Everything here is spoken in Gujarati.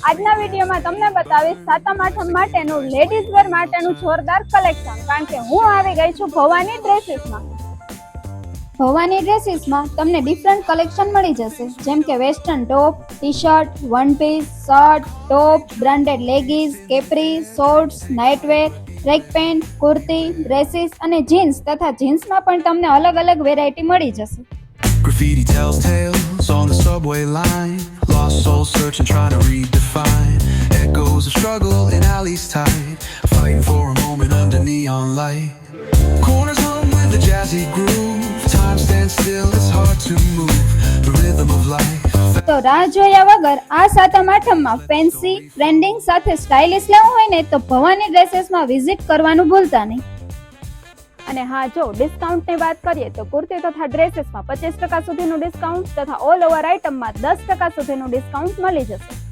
આજના વિડીયોમાં તમને બતાવીશ સાતમ આઠમ માટેનું લેડીઝ વેર માટેનું જોરદાર કલેક્શન, કારણ કે હું આવી ગઈ છું ભવાની ડ્રેસીસમાં. ભવાની ડ્રેસીસમાં તમને ડિફરન્ટ કલેક્શન મળી જશે, જેમ કે western top, T shirt, one piece, shirt, top, branded leggings, capri, shorts, nightwear, track pant, kurti, dresses અને જીન્સ તથા જીન્સમાં પણ તમને અલગ અલગ વેરાયટી મળી જશે. Graffiti tells tales on the subway line. Lost souls searching, trying to redefine. Echoes of struggle in alleys tight, fighting for a moment under neon light. Corners hum with the jazzy groove. Time stands still, it's hard to move. The rhythm of life. તો રાહ જોયા વગર આ સાતમ આઠમમાં ફેન્સી ટ્રેન્ડિંગ સાથે સ્ટાઇલિશ લેવું હોય ને તો ભવાની ડ્રેસીસમાં વિઝિટ કરવાનું ભૂલતા નહીં. અને હા, જો ડિસ્કાઉન્ટની વાત કરીએ તો કુર્તી તથા ડ્રેસીસમાં 25% સુધીનું ડિસ્કાઉન્ટ તથા ઓલ ઓવર આઇટમમાં 10% સુધીનું ડિસ્કાઉન્ટ મળી જશે.